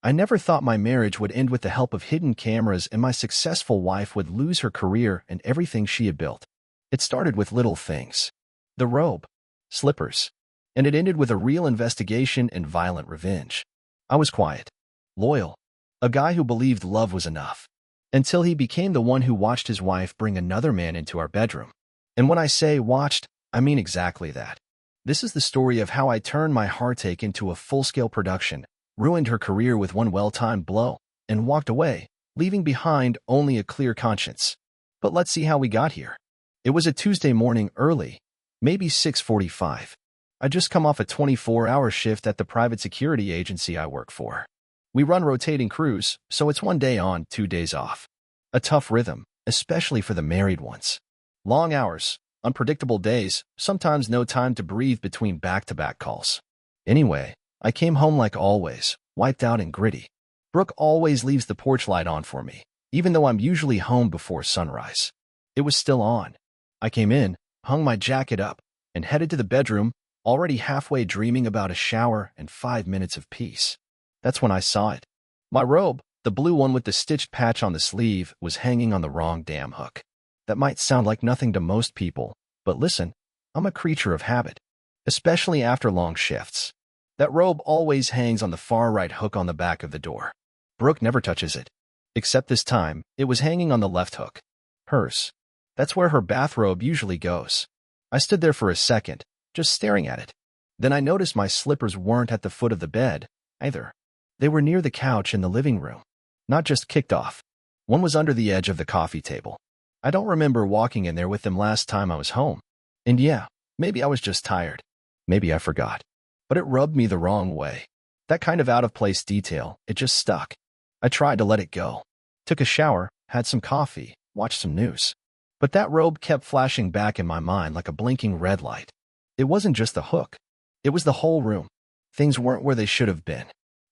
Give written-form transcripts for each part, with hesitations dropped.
I never thought my marriage would end with the help of hidden cameras and my successful wife would lose her career and everything she had built. It started with little things. The robe, slippers, and it ended with a real investigation and violent revenge. I was quiet, loyal, a guy who believed love was enough, until he became the one who watched his wife bring another man into our bedroom. And when I say watched, I mean exactly that. This is the story of how I turned my heartache into a full-scale production, ruined her career with one well-timed blow, and walked away, leaving behind only a clear conscience. But let's see how we got here. It was a Tuesday morning early, maybe 6:45. I'd just come off a 24-hour shift at the private security agency I work for. We run rotating crews, so it's 1 day on, 2 days off. A tough rhythm, especially for the married ones. Long hours, unpredictable days, sometimes no time to breathe between back-to-back calls. Anyway, I came home like always, wiped out and gritty. Brooke always leaves the porch light on for me, even though I'm usually home before sunrise. It was still on. I came in, hung my jacket up, and headed to the bedroom, already halfway dreaming about a shower and 5 minutes of peace. That's when I saw it. My robe, the blue one with the stitched patch on the sleeve, was hanging on the wrong damn hook. That might sound like nothing to most people, but listen, I'm a creature of habit, especially after long shifts. That robe always hangs on the far right hook on the back of the door. Brooke never touches it. Except this time, it was hanging on the left hook. Hers. That's where her bathrobe usually goes. I stood there for a second, just staring at it. Then I noticed my slippers weren't at the foot of the bed, either. They were near the couch in the living room. Not just kicked off. One was under the edge of the coffee table. I don't remember walking in there with them last time I was home. And yeah, maybe I was just tired. Maybe I forgot. But it rubbed me the wrong way. That kind of out-of-place detail, it just stuck. I tried to let it go. Took a shower, had some coffee, watched some news. But that robe kept flashing back in my mind like a blinking red light. It wasn't just the hook. It was the whole room. Things weren't where they should have been.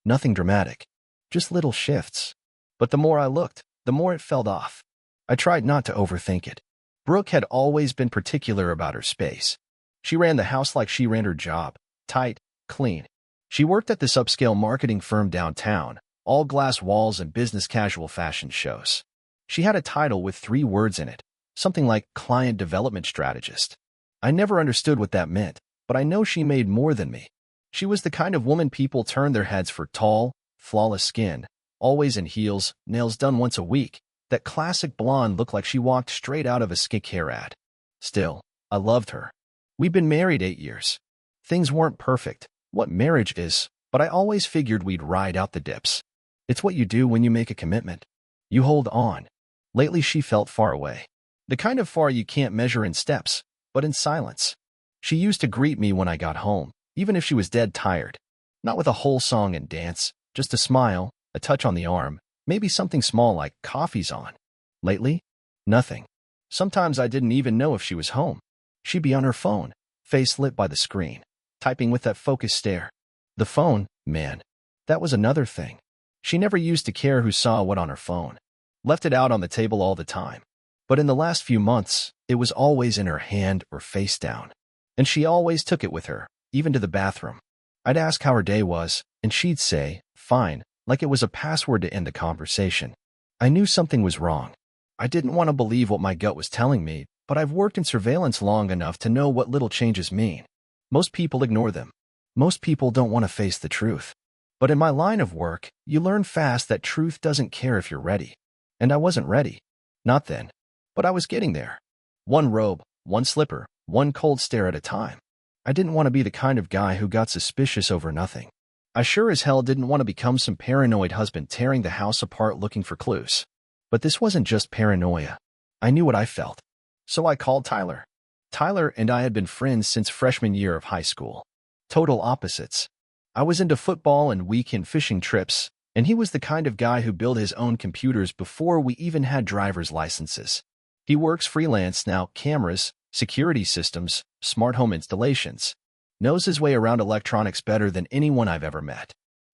Nothing dramatic. Just little shifts. But the more I looked, the more it fell off. I tried not to overthink it. Brooke had always been particular about her space. She ran the house like she ran her job. Tight, clean. She worked at this upscale marketing firm downtown, all glass walls and business casual fashion shows. She had a title with 3 words in it, something like client development strategist. I never understood what that meant, but I know she made more than me. She was the kind of woman people turned their heads for: tall, flawless skin, always in heels, nails done once a week. That classic blonde looked like she walked straight out of a skincare ad. Still, I loved her. We'd been married 8 years. Things weren't perfect, what marriage is, but I always figured we'd ride out the dips. It's what you do when you make a commitment. You hold on. Lately she felt far away. The kind of far you can't measure in steps, but in silence. She used to greet me when I got home, even if she was dead tired. Not with a whole song and dance, just a smile, a touch on the arm, maybe something small like "coffee's on." Lately, nothing. Sometimes I didn't even know if she was home. She'd be on her phone, face lit by the screen, typing with that focused stare. The phone, man, that was another thing. She never used to care who saw what on her phone. Left it out on the table all the time. But in the last few months, it was always in her hand or face down. And she always took it with her, even to the bathroom. I'd ask how her day was, and she'd say, "Fine," like it was a password to end the conversation. I knew something was wrong. I didn't want to believe what my gut was telling me, but I've worked in surveillance long enough to know what little changes mean. Most people ignore them. Most people don't want to face the truth. But in my line of work, you learn fast that truth doesn't care if you're ready. And I wasn't ready. Not then. But I was getting there. One robe, one slipper, one cold stare at a time. I didn't want to be the kind of guy who got suspicious over nothing. I sure as hell didn't want to become some paranoid husband tearing the house apart looking for clues. But this wasn't just paranoia. I knew what I felt. So I called Tyler. Tyler and I had been friends since freshman year of high school. Total opposites. I was into football and weekend fishing trips, and he was the kind of guy who built his own computers before we even had driver's licenses. He works freelance now: cameras, security systems, smart home installations. Knows his way around electronics better than anyone I've ever met.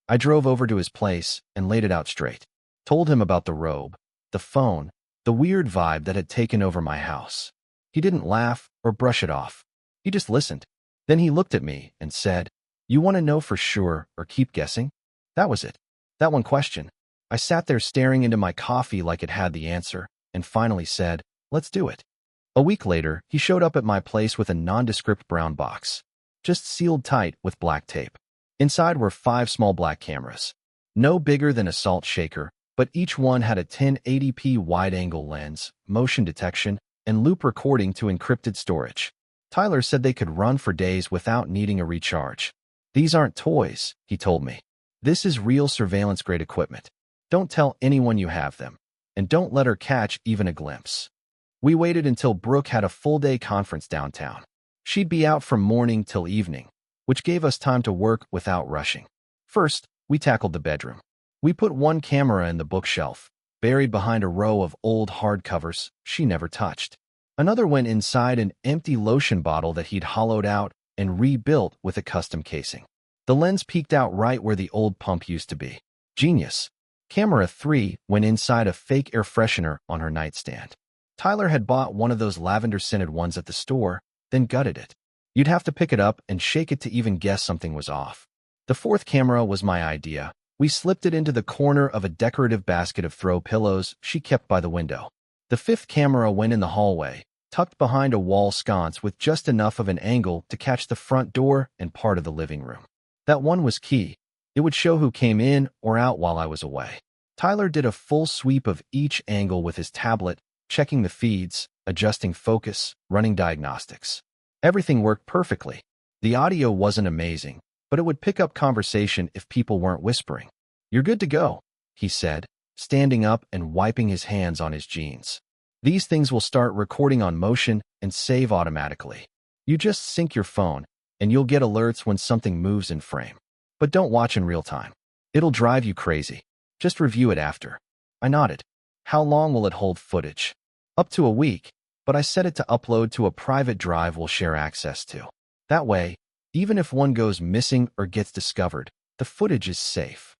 I drove over to his place and laid it out straight. Told him about the robe, the phone, the weird vibe that had taken over my house. He didn't laugh or brush it off. He just listened. Then he looked at me and said, "You want to know for sure or keep guessing?" That was it. That one question. I sat there staring into my coffee like it had the answer, and finally said, let's do it. A week later, he showed up at my place with a nondescript brown box, just sealed tight with black tape. Inside were 5 small black cameras, no bigger than a salt shaker, but each one had a 1080p wide-angle lens, motion detection, and loop recording to encrypted storage. Tyler said they could run for days without needing a recharge. These aren't toys, he told me. This is real surveillance-grade equipment. Don't tell anyone you have them, and don't let her catch even a glimpse. We waited until Brooke had a full-day conference downtown. She'd be out from morning till evening, which gave us time to work without rushing. First, we tackled the bedroom. We put one camera in the bookshelf, buried behind a row of old hardcovers she never touched. Another went inside an empty lotion bottle that he'd hollowed out and rebuilt with a custom casing. The lens peeked out right where the old pump used to be. Genius. Camera 3 went inside a fake air freshener on her nightstand. Tyler had bought one of those lavender-scented ones at the store, then gutted it. You'd have to pick it up and shake it to even guess something was off. The 4th camera was my idea. We slipped it into the corner of a decorative basket of throw pillows she kept by the window. The 5th camera went in the hallway, tucked behind a wall sconce with just enough of an angle to catch the front door and part of the living room. That one was key. It would show who came in or out while I was away. Tyler did a full sweep of each angle with his tablet, checking the feeds, adjusting focus, running diagnostics. Everything worked perfectly. The audio wasn't amazing, but it would pick up conversation if people weren't whispering. You're good to go, he said, standing up and wiping his hands on his jeans. These things will start recording on motion and save automatically. You just sync your phone, and you'll get alerts when something moves in frame. But don't watch in real time. It'll drive you crazy. Just review it after. I nodded. How long will it hold footage? Up to a week, but I set it to upload to a private drive we'll share access to. That way, even if one goes missing or gets discovered, the footage is safe.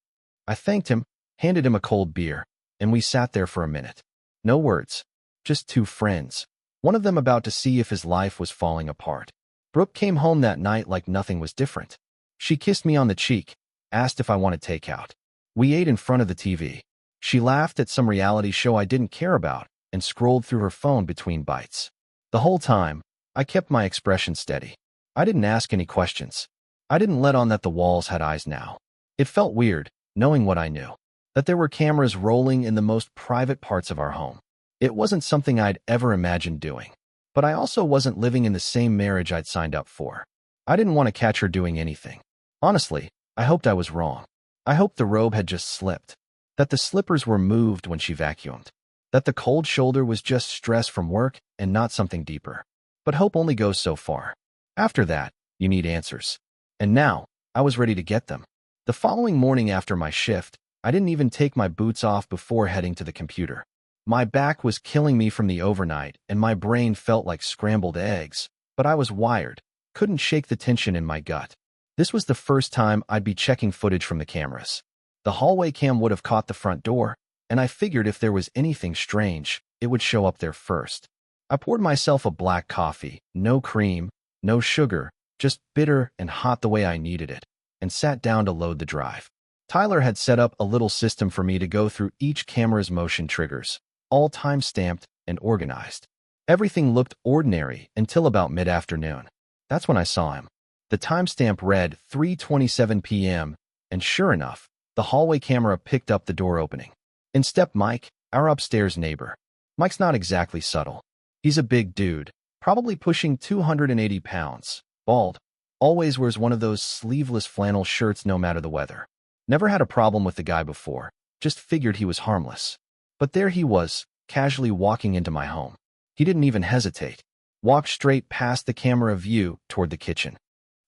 I thanked him, handed him a cold beer, and we sat there for a minute. No words, just 2 friends, one of them about to see if his life was falling apart. Brooke came home that night like nothing was different. She kissed me on the cheek, asked if I wanted takeout. We ate in front of the TV. She laughed at some reality show I didn't care about and scrolled through her phone between bites. The whole time, I kept my expression steady. I didn't ask any questions. I didn't let on that the walls had eyes now. It felt weird, knowing what I knew, that there were cameras rolling in the most private parts of our home. It wasn't something I'd ever imagined doing, but I also wasn't living in the same marriage I'd signed up for. I didn't want to catch her doing anything. Honestly, I hoped I was wrong. I hoped the robe had just slipped, that the slippers were moved when she vacuumed, that the cold shoulder was just stress from work and not something deeper. But hope only goes so far. After that, you need answers. And now, I was ready to get them. The following morning after my shift, I didn't even take my boots off before heading to the computer. My back was killing me from the overnight, and my brain felt like scrambled eggs, but I was wired, couldn't shake the tension in my gut. This was the first time I'd be checking footage from the cameras. The hallway cam would have caught the front door, and I figured if there was anything strange, it would show up there first. I poured myself a black coffee, no cream, no sugar, just bitter and hot the way I needed it, and sat down to load the drive. Tyler had set up a little system for me to go through each camera's motion triggers, all time-stamped and organized. Everything looked ordinary until about mid-afternoon. That's when I saw him. The timestamp read 3:27 p.m., and sure enough, the hallway camera picked up the door opening. In stepped Mike, our upstairs neighbor. Mike's not exactly subtle. He's a big dude, probably pushing 280 pounds, bald, always wears one of those sleeveless flannel shirts no matter the weather. Never had a problem with the guy before, just figured he was harmless. But there he was, casually walking into my home. He didn't even hesitate. Walked straight past the camera view toward the kitchen.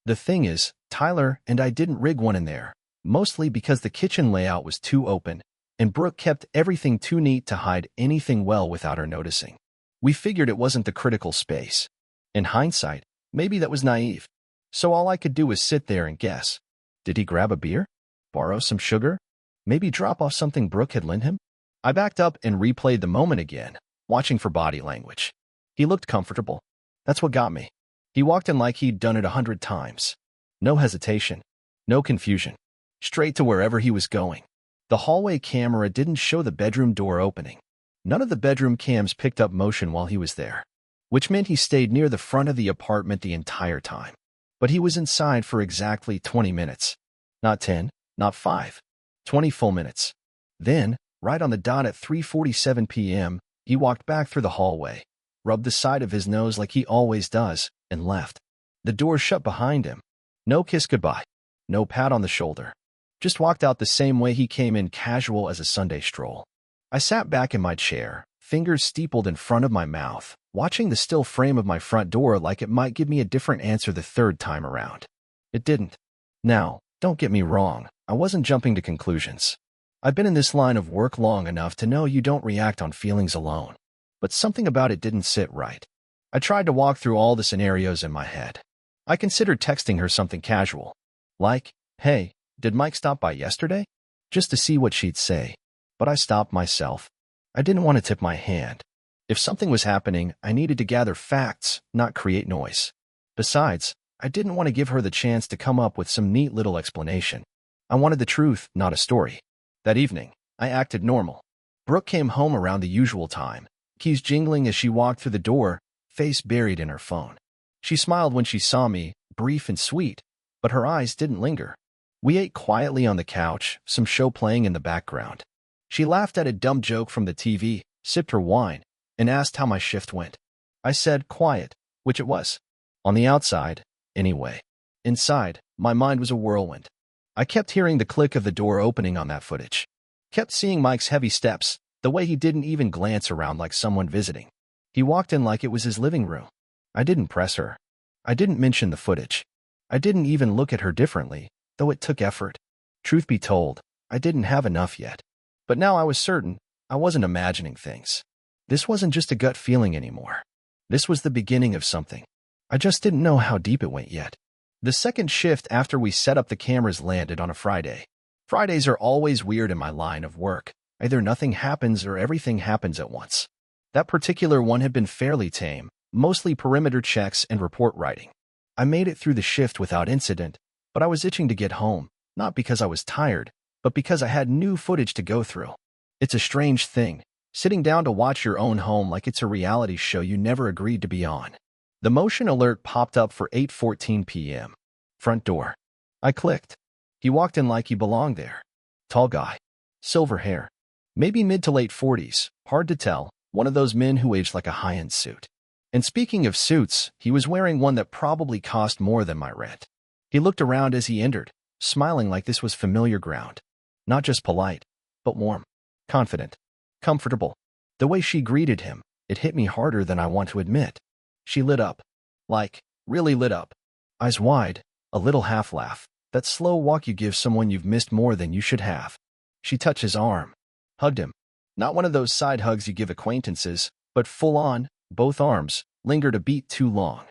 The thing is, Tyler and I didn't rig one in there, mostly because the kitchen layout was too open, and Brooke kept everything too neat to hide anything well without her noticing. We figured it wasn't the critical space. In hindsight, maybe that was naive. So all I could do was sit there and guess. Did he grab a beer? Borrow some sugar? Maybe drop off something Brooke had lent him? I backed up and replayed the moment again, watching for body language. He looked comfortable. That's what got me. He walked in like he'd done it 100 times. No hesitation. No confusion. Straight to wherever he was going. The hallway camera didn't show the bedroom door opening. None of the bedroom cams picked up motion while he was there, which meant he stayed near the front of the apartment the entire time. But he was inside for exactly 20 minutes. Not 10, not 5. 20 full minutes. Then, right on the dot at 3:47 p.m., he walked back through the hallway, rubbed the side of his nose like he always does, and left. The door shut behind him. No kiss goodbye. No pat on the shoulder. Just walked out the same way he came in, casual as a Sunday stroll. I sat back in my chair, fingers steepled in front of my mouth, watching the still frame of my front door like it might give me a different answer the third time around. It didn't. Now, don't get me wrong, I wasn't jumping to conclusions. I've been in this line of work long enough to know you don't react on feelings alone. But something about it didn't sit right. I tried to walk through all the scenarios in my head. I considered texting her something casual, like, "Hey, did Mike stop by yesterday?" just to see what she'd say. But I stopped myself. I didn't want to tip my hand. If something was happening, I needed to gather facts, not create noise. Besides, I didn't want to give her the chance to come up with some neat little explanation. I wanted the truth, not a story. That evening, I acted normal. Brooke came home around the usual time, keys jingling as she walked through the door, face buried in her phone. She smiled when she saw me, brief and sweet, but her eyes didn't linger. We ate quietly on the couch, some show playing in the background. She laughed at a dumb joke from the TV, sipped her wine, and asked how my shift went. I said quiet, which it was. On the outside, anyway. Inside, my mind was a whirlwind. I kept hearing the click of the door opening on that footage. Kept seeing Mike's heavy steps, the way he didn't even glance around like someone visiting. He walked in like it was his living room. I didn't press her. I didn't mention the footage. I didn't even look at her differently, though it took effort. Truth be told, I didn't have enough yet. But now I was certain I wasn't imagining things. This wasn't just a gut feeling anymore. This was the beginning of something. I just didn't know how deep it went yet. The second shift after we set up the cameras landed on a Friday. Fridays are always weird in my line of work. Either nothing happens or everything happens at once. That particular one had been fairly tame, mostly perimeter checks and report writing. I made it through the shift without incident, but I was itching to get home, not because I was tired, but because I had new footage to go through. It's a strange thing, sitting down to watch your own home like it's a reality show you never agreed to be on. The motion alert popped up for 8:14 p.m. Front door. I clicked. He walked in like he belonged there. Tall guy. Silver hair. Maybe mid to late 40s, hard to tell, one of those men who aged like a high-end suit. And speaking of suits, he was wearing one that probably cost more than my rent. He looked around as he entered, smiling like this was familiar ground. Not just polite, but warm, confident, comfortable. The way she greeted him, it hit me harder than I want to admit. She lit up. Like, really lit up. Eyes wide, a little half-laugh, that slow walk you give someone you've missed more than you should have. She touched his arm, hugged him. Not one of those side hugs you give acquaintances, but full-on, both arms, lingered a beat too long.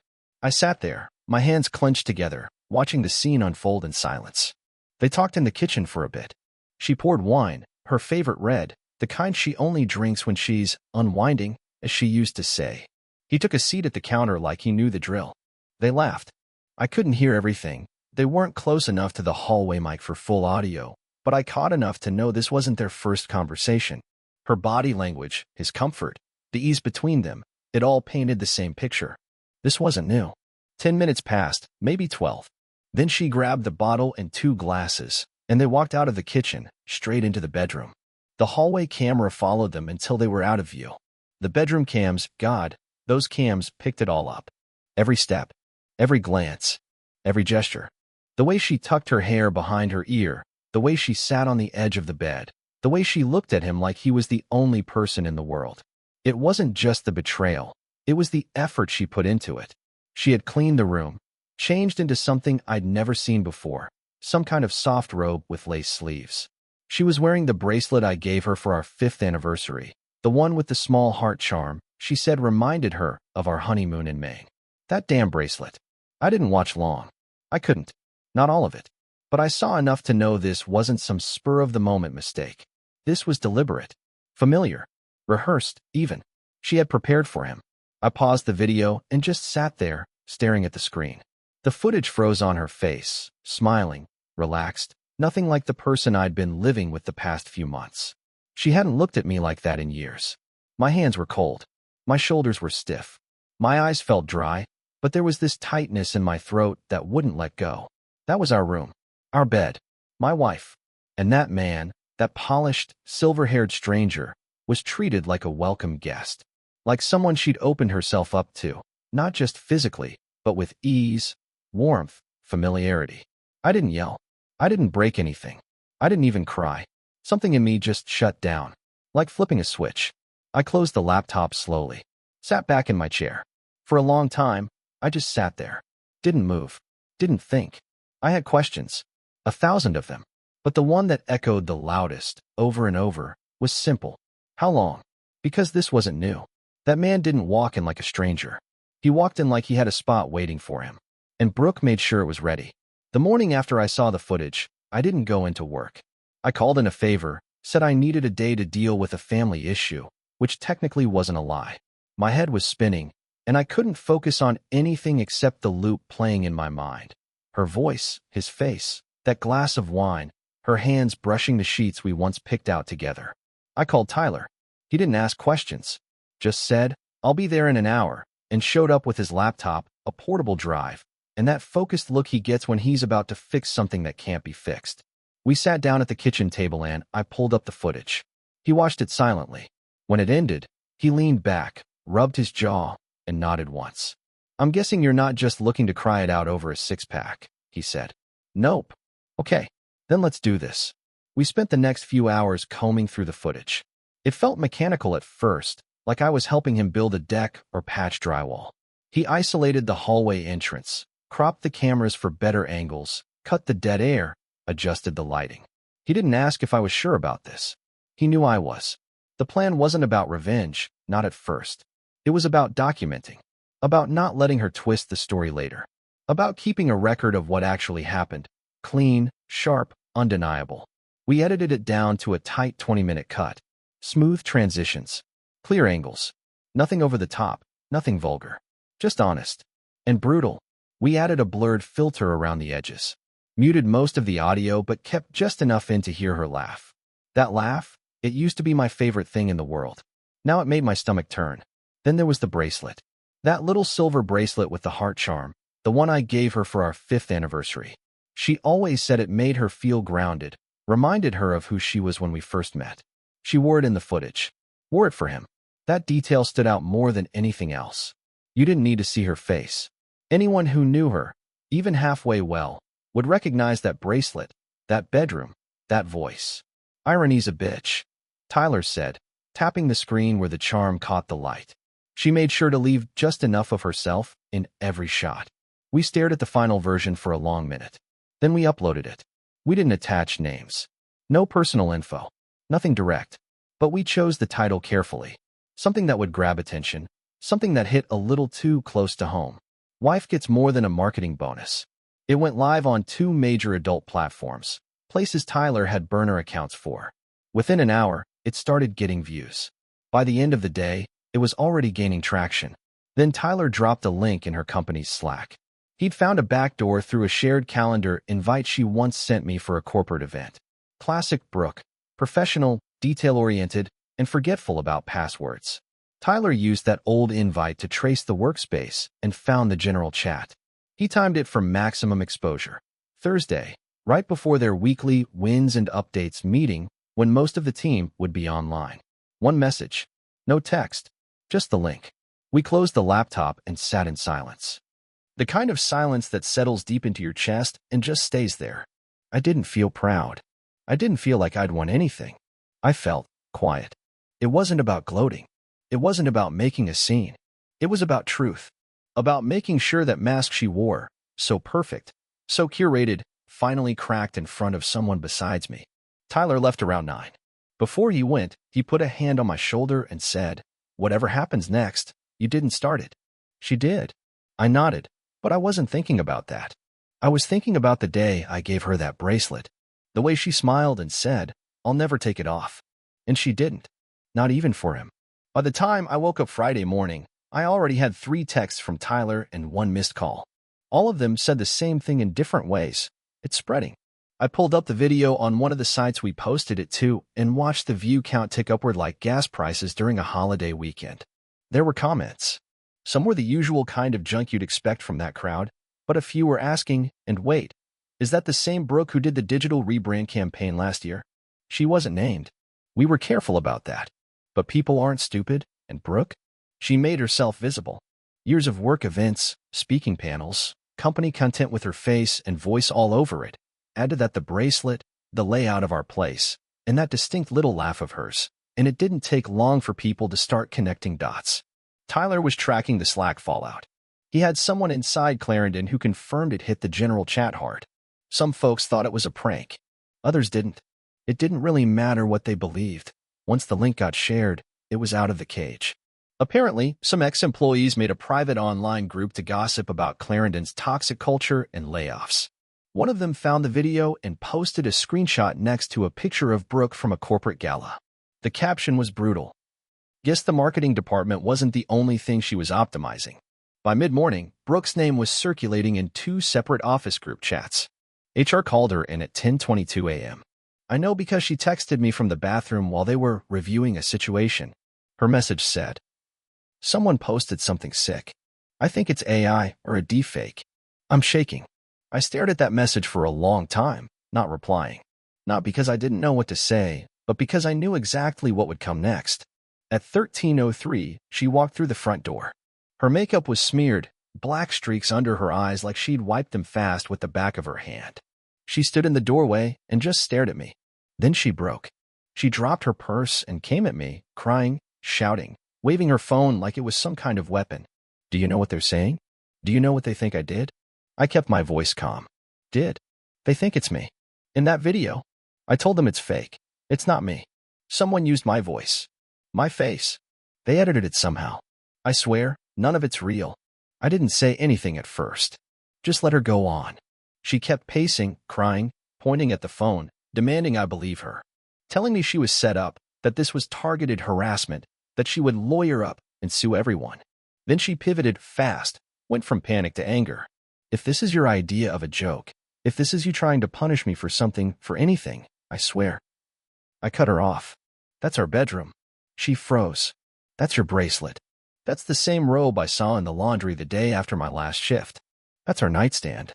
I sat there, my hands clenched together, watching the scene unfold in silence. They talked in the kitchen for a bit. She poured wine, her favorite red, the kind she only drinks when she's unwinding, as she used to say. He took a seat at the counter like he knew the drill. They laughed. I couldn't hear everything. They weren't close enough to the hallway mic for full audio, but I caught enough to know this wasn't their first conversation. Her body language, his comfort, the ease between them, it all painted the same picture. This wasn't new. 10 minutes passed, maybe 12. Then she grabbed the bottle and 2 glasses, and they walked out of the kitchen, straight into the bedroom. The hallway camera followed them until they were out of view. The bedroom cams, God, those cams picked it all up. Every step, every glance, every gesture. The way she tucked her hair behind her ear, the way she sat on the edge of the bed, the way she looked at him like he was the only person in the world. It wasn't just the betrayal. It was the effort she put into it. She had cleaned the room, changed into something I'd never seen before, some kind of soft robe with lace sleeves. She was wearing the bracelet I gave her for our 5th anniversary, the one with the small heart charm, she said reminded her of our honeymoon in May. That damn bracelet. I didn't watch long. I couldn't. Not all of it. But I saw enough to know this wasn't some spur-of-the-moment mistake. This was deliberate. Familiar. Rehearsed, even. She had prepared for him. I paused the video and just sat there, staring at the screen. The footage froze on her face, smiling, relaxed, Nothing like the person I'd been living with the past few months. She hadn't looked at me like that in years. My hands were cold. My shoulders were stiff. My eyes felt dry, but there was this tightness in my throat that wouldn't let go. That was our room, our bed, my wife. And that man, that polished, silver-haired stranger, was treated like a welcome guest, like someone she'd opened herself up to, not just physically, but with ease, warmth, familiarity. I didn't yell. I didn't break anything. I didn't even cry. Something in me just shut down, like flipping a switch. I closed the laptop slowly, sat back in my chair. For a long time, I just sat there. Didn't move. Didn't think. I had questions. 1,000 of them. But the one that echoed the loudest, over and over, was simple. How long? Because this wasn't new. That man didn't walk in like a stranger. He walked in like he had a spot waiting for him. And Brooke made sure it was ready. The morning after I saw the footage, I didn't go into work. I called in a favor, said I needed a day to deal with a family issue, which technically wasn't a lie. My head was spinning, and I couldn't focus on anything except the loop playing in my mind. Her voice, his face, that glass of wine, her hands brushing the sheets we once picked out together. I called Tyler. He didn't ask questions, just said, "I'll be there in an hour," and showed up with his laptop, a portable drive, and that focused look he gets when he's about to fix something that can't be fixed. We sat down at the kitchen table and I pulled up the footage. He watched it silently. When it ended, he leaned back, rubbed his jaw, and nodded once. "I'm guessing you're not just looking to cry it out over a six-pack," he said. "Nope." "Okay, then let's do this." We spent the next few hours combing through the footage. It felt mechanical at first, like I was helping him build a deck or patch drywall. He isolated the hallway entrance, cropped the cameras for better angles, cut the dead air, adjusted the lighting. He didn't ask if I was sure about this. He knew I was. The plan wasn't about revenge, not at first. It was about documenting, about not letting her twist the story later, about keeping a record of what actually happened, clean, sharp, undeniable. We edited it down to a tight 20-minute cut. Smooth transitions, clear angles, nothing over the top, nothing vulgar, just honest and brutal. We added a blurred filter around the edges, muted most of the audio but kept just enough in to hear her laugh. That laugh, it used to be my favorite thing in the world. Now it made my stomach turn. Then there was the bracelet. That little silver bracelet with the heart charm, the one I gave her for our 5th anniversary. She always said it made her feel grounded, reminded her of who she was when we first met. She wore it in the footage. Wore it for him. That detail stood out more than anything else. You didn't need to see her face. Anyone who knew her, even halfway well, would recognize that bracelet, that bedroom, that voice. "Irony's a bitch," Tyler said, tapping the screen where the charm caught the light. She made sure to leave just enough of herself in every shot. We stared at the final version for a long minute. Then we uploaded it. We didn't attach names. No personal info. Nothing direct. But we chose the title carefully. Something that would grab attention. Something that hit a little too close to home. Wife gets more than a marketing bonus. It went live on 2 major adult platforms, places Tyler had burner accounts for. Within an hour, it started getting views. By the end of the day, it was already gaining traction. Then Tyler dropped a link in her company's Slack. He'd found a backdoor through a shared calendar invite she once sent me for a corporate event. Classic Brooke. Professional, detail-oriented, and forgetful about passwords. Tyler used that old invite to trace the workspace and found the general chat. He timed it for maximum exposure. Thursday, right before their weekly wins and updates meeting when most of the team would be online. One message. No text. Just the link. We closed the laptop and sat in silence. The kind of silence that settles deep into your chest and just stays there. I didn't feel proud. I didn't feel like I'd won anything. I felt quiet. It wasn't about gloating. It wasn't about making a scene. It was about truth. About making sure that mask she wore, so perfect, so curated, finally cracked in front of someone besides me. Tyler left around 9. Before he went, he put a hand on my shoulder and said, "Whatever happens next, you didn't start it." She did. I nodded, but I wasn't thinking about that. I was thinking about the day I gave her that bracelet. The way she smiled and said, "I'll never take it off." And she didn't. Not even for him. By the time I woke up Friday morning, I already had 3 texts from Tyler and 1 missed call. All of them said the same thing in different ways. It's spreading. I pulled up the video on one of the sites we posted it to and watched the view count tick upward like gas prices during a holiday weekend. There were comments. Some were the usual kind of junk you'd expect from that crowd, but a few were asking, and wait, is that the same Brooke who did the digital rebrand campaign last year? She wasn't named. We were careful about that. But people aren't stupid, and Brooke? She made herself visible. Years of work events, speaking panels, company content with her face and voice all over it. Add to that the bracelet, the layout of our place, and that distinct little laugh of hers. And it didn't take long for people to start connecting dots. Tyler was tracking the Slack fallout. He had someone inside Clarendon who confirmed it hit the general chat hard. Some folks thought it was a prank. Others didn't. It didn't really matter what they believed. Once the link got shared, it was out of the cage. Apparently, some ex-employees made a private online group to gossip about Clarendon's toxic culture and layoffs. One of them found the video and posted a screenshot next to a picture of Brooke from a corporate gala. The caption was brutal. Guess the marketing department wasn't the only thing she was optimizing. By mid-morning, Brooke's name was circulating in 2 separate office group chats. HR called her in at 10:22 a.m. I know because she texted me from the bathroom while they were reviewing a situation. Her message said, "Someone posted something sick. I think it's AI or a deepfake." I'm shaking. I stared at that message for a long time, not replying. Not because I didn't know what to say, but because I knew exactly what would come next. At 13:03, she walked through the front door. Her makeup was smeared, black streaks under her eyes like she'd wiped them fast with the back of her hand. She stood in the doorway and just stared at me. Then she broke. She dropped her purse and came at me, crying, shouting, waving her phone like it was some kind of weapon. Do you know what they're saying? Do you know what they think I did? I kept my voice calm. Did? They think it's me. In that video, I told them it's fake. It's not me. Someone used my voice. My face. They edited it somehow. I swear, none of it's real. I didn't say anything at first. Just let her go on. She kept pacing, crying, pointing at the phone, demanding I believe her. Telling me she was set up, that this was targeted harassment, that she would lawyer up and sue everyone. Then she pivoted fast, went from panic to anger. If this is your idea of a joke, if this is you trying to punish me for something, for anything, I swear. I cut her off. That's our bedroom. She froze. That's your bracelet. That's the same robe I saw in the laundry the day after my last shift. That's our nightstand.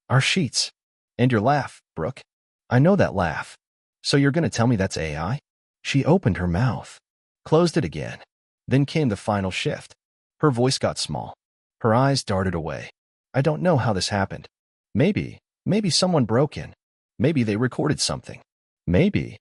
Our sheets. And your laugh, Brooke. I know that laugh. So you're going to tell me that's AI? She opened her mouth, closed it again. Then came the final shift. Her voice got small. Her eyes darted away. I don't know how this happened. Maybe someone broke in. Maybe they recorded something. Maybe.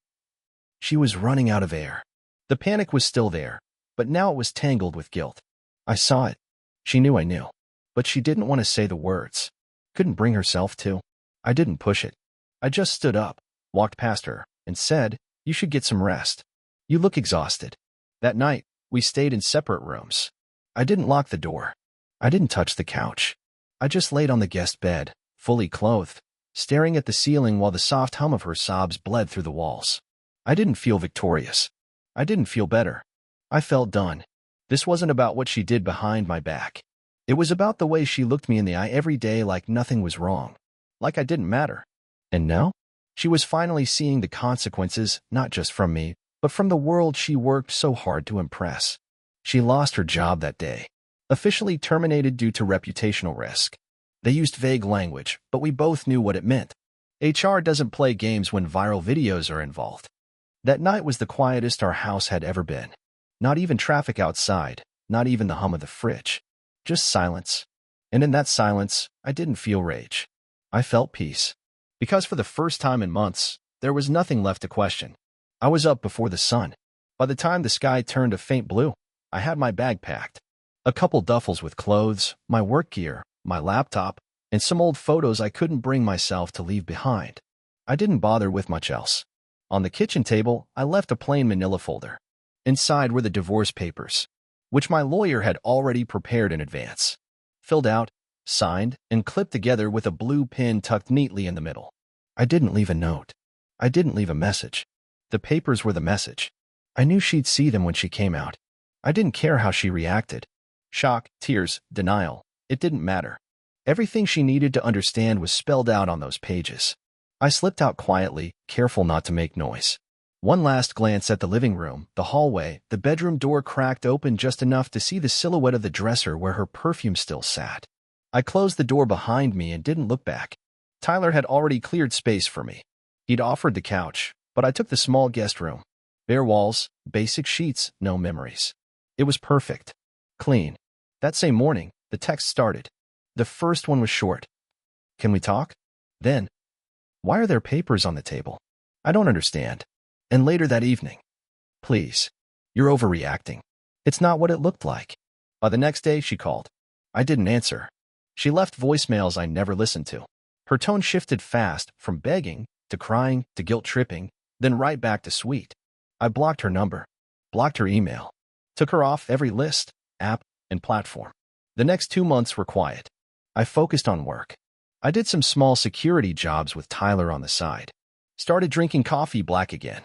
She was running out of air. The panic was still there, but now it was tangled with guilt. I saw it. She knew I knew. But she didn't want to say the words. Couldn't bring herself to. I didn't push it. I just stood up, walked past her, and said, "You should get some rest. You look exhausted." That night, we stayed in separate rooms. I didn't lock the door. I didn't touch the couch. I just laid on the guest bed, fully clothed, staring at the ceiling while the soft hum of her sobs bled through the walls. I didn't feel victorious. I didn't feel better. I felt done. This wasn't about what she did behind my back. It was about the way she looked me in the eye every day like nothing was wrong, like I didn't matter. And now? She was finally seeing the consequences, not just from me, but from the world she worked so hard to impress. She lost her job that day, officially terminated due to reputational risk. They used vague language, but we both knew what it meant. HR doesn't play games when viral videos are involved. That night was the quietest our house had ever been. Not even traffic outside, not even the hum of the fridge. Just silence. And in that silence, I didn't feel rage. I felt peace. Because for the first time in months, there was nothing left to question. I was up before the sun. By the time the sky turned a faint blue, I had my bag packed. A couple duffels with clothes, my work gear, my laptop, and some old photos I couldn't bring myself to leave behind. I didn't bother with much else. On the kitchen table, I left a plain manila folder. Inside were the divorce papers, which my lawyer had already prepared in advance. Filled out, signed, and clipped together with a blue pin tucked neatly in the middle. I didn't leave a note. I didn't leave a message. The papers were the message. I knew she'd see them when she came out. I didn't care how she reacted. Shock, tears, denial. It didn't matter. Everything she needed to understand was spelled out on those pages. I slipped out quietly, careful not to make noise. One last glance at the living room, the hallway, the bedroom door cracked open just enough to see the silhouette of the dresser where her perfume still sat. I closed the door behind me and didn't look back. Tyler had already cleared space for me. He'd offered the couch, but I took the small guest room. Bare walls, basic sheets, no memories. It was perfect. Clean. That same morning, the text started. The first one was short. Can we talk? Then, why are there papers on the table? I don't understand. And later that evening, please, you're overreacting. It's not what it looked like. By the next day, she called. I didn't answer. She left voicemails I never listened to. Her tone shifted fast, from begging, to crying, to guilt-tripping, then right back to sweet. I blocked her number, blocked her email, took her off every list, app, and platform. The next 2 months were quiet. I focused on work. I did some small security jobs with Tyler on the side. Started drinking coffee black again.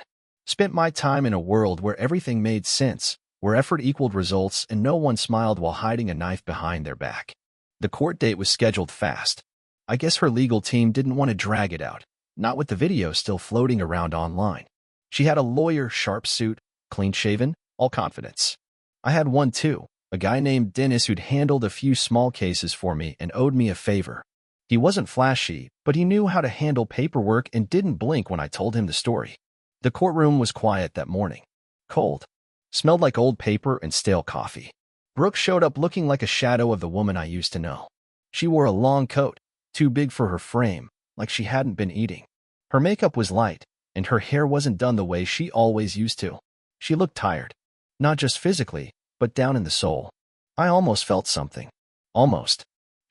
Spent my time in a world where everything made sense, where effort equaled results and no one smiled while hiding a knife behind their back. The court date was scheduled fast. I guess her legal team didn't want to drag it out, not with the video still floating around online. She had a lawyer, sharp suit, clean-shaven, all confidence. I had one too, a guy named Dennis who'd handled a few small cases for me and owed me a favor. He wasn't flashy, but he knew how to handle paperwork and didn't blink when I told him the story. The courtroom was quiet that morning. Cold. Smelled like old paper and stale coffee. Brooke showed up looking like a shadow of the woman I used to know. She wore a long coat, too big for her frame, like she hadn't been eating. Her makeup was light, and her hair wasn't done the way she always used to. She looked tired. Not just physically, but down in the soul. I almost felt something. Almost.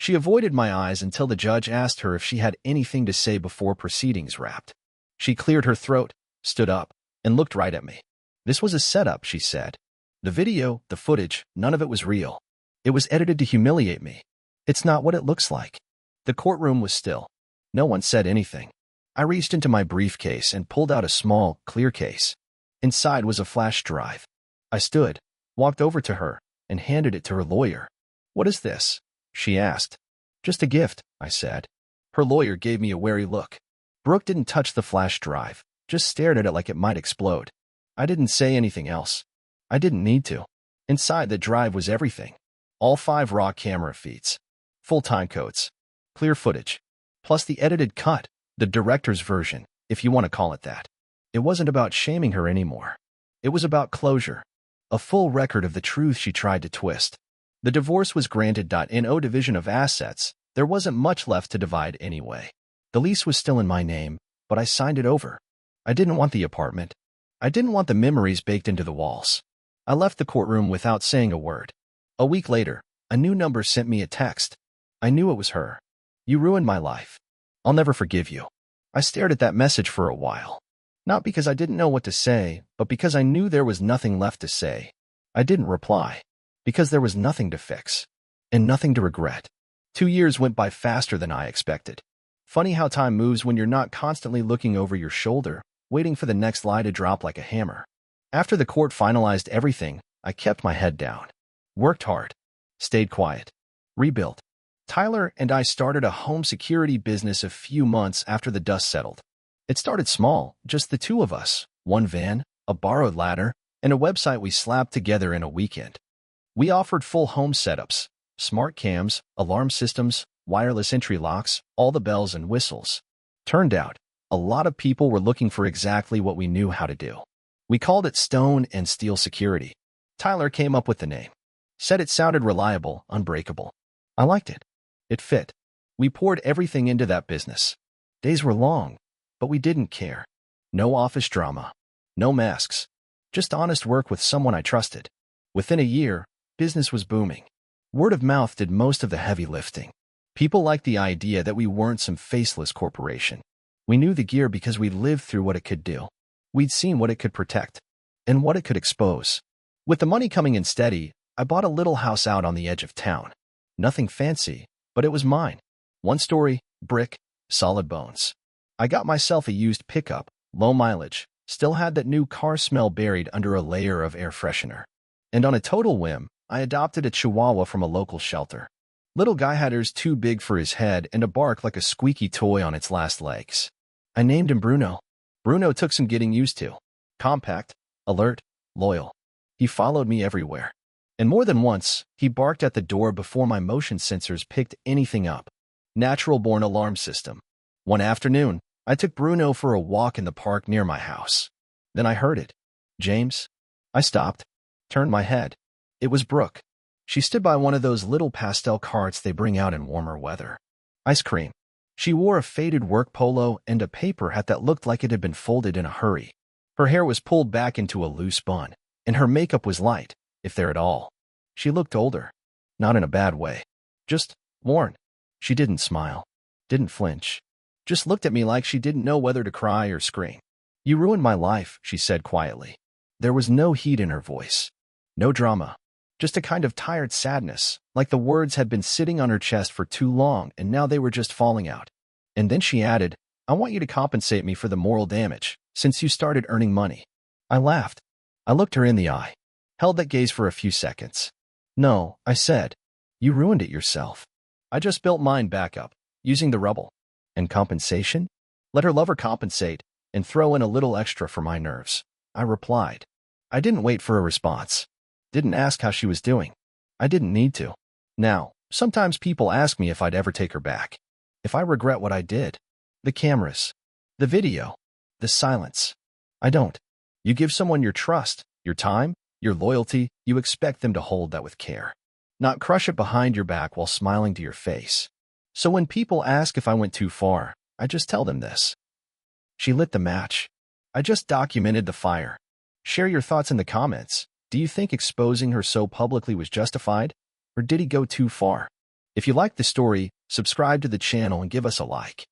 She avoided my eyes until the judge asked her if she had anything to say before proceedings wrapped. She cleared her throat, stood up, and looked right at me. This was a setup, she said. The video, the footage, none of it was real. It was edited to humiliate me. It's not what it looks like. The courtroom was still. No one said anything. I reached into my briefcase and pulled out a small, clear case. Inside was a flash drive. I stood, walked over to her, and handed it to her lawyer. What is this? She asked. Just a gift, I said. Her lawyer gave me a wary look. Brooke didn't touch the flash drive, just stared at it like it might explode. I didn't say anything else. I didn't need to. Inside the drive was everything. All 5 raw camera feeds. Full time codes. Clear footage. Plus the edited cut, the director's version, if you want to call it that. It wasn't about shaming her anymore. It was about closure. A full record of the truth she tried to twist. The divorce was granted. No division of assets. There wasn't much left to divide anyway. The lease was still in my name, but I signed it over. I didn't want the apartment. I didn't want the memories baked into the walls. I left the courtroom without saying a word. A week later, a new number sent me a text. I knew it was her. You ruined my life. I'll never forgive you. I stared at that message for a while. Not because I didn't know what to say, but because I knew there was nothing left to say. I didn't reply. Because there was nothing to fix. And nothing to regret. 2 years went by faster than I expected. Funny how time moves when you're not constantly looking over your shoulder, waiting for the next lie to drop like a hammer. After the court finalized everything, I kept my head down. Worked hard. Stayed quiet. Rebuilt. Tyler and I started a home security business a few months after the dust settled. It started small, just the 2 of us, 1 van, a borrowed ladder, and a website we slapped together in a weekend. We offered full home setups, smart cams, alarm systems, wireless entry locks, all the bells and whistles. Turned out, a lot of people were looking for exactly what we knew how to do. We called it Stone and Steel Security. Tyler came up with the name. Said it sounded reliable, unbreakable. I liked it. It fit. We poured everything into that business. Days were long, but we didn't care. No office drama. No masks. Just honest work with someone I trusted. Within a year, business was booming. Word of mouth did most of the heavy lifting. People liked the idea that we weren't some faceless corporation. We knew the gear because we lived through what it could do. We'd seen what it could protect and what it could expose. With the money coming in steady, I bought a little house out on the edge of town. Nothing fancy, but it was mine. 1 story, brick, solid bones. I got myself a used pickup, low mileage, still had that new car smell buried under a layer of air freshener. And on a total whim, I adopted a chihuahua from a local shelter. Little guy had ears too big for his head and a bark like a squeaky toy on its last legs. I named him Bruno. Bruno took some getting used to. Compact, alert, loyal. He followed me everywhere. And more than once, he barked at the door before my motion sensors picked anything up. Natural-born alarm system. One afternoon, I took Bruno for a walk in the park near my house. Then I heard it. James? I stopped, turned my head. It was Brooke. She stood by one of those little pastel carts they bring out in warmer weather. Ice cream. She wore a faded work polo and a paper hat that looked like it had been folded in a hurry. Her hair was pulled back into a loose bun, and her makeup was light, if there at all. She looked older. Not in a bad way. Just worn. She didn't smile. Didn't flinch. Just looked at me like she didn't know whether to cry or scream. You ruined my life, she said quietly. There was no heat in her voice. No drama. Just a kind of tired sadness, like the words had been sitting on her chest for too long and now they were just falling out. And then she added, I want you to compensate me for the moral damage, since you started earning money. I laughed. I looked her in the eye. Held that gaze for a few seconds. No, I said. You ruined it yourself. I just built mine back up, using the rubble. And compensation? Let her lover compensate, and throw in a little extra for my nerves. I replied. I didn't wait for a response. Didn't ask how she was doing. I didn't need to. Now, sometimes people ask me if I'd ever take her back. If I regret what I did. The cameras. The video. The silence. I don't. You give someone your trust, your time, your loyalty, you expect them to hold that with care. Not crush it behind your back while smiling to your face. So when people ask if I went too far, I just tell them this. She lit the match. I just documented the fire. Share your thoughts in the comments. Do you think exposing her so publicly was justified? Or did he go too far? If you liked the story, subscribe to the channel and give us a like.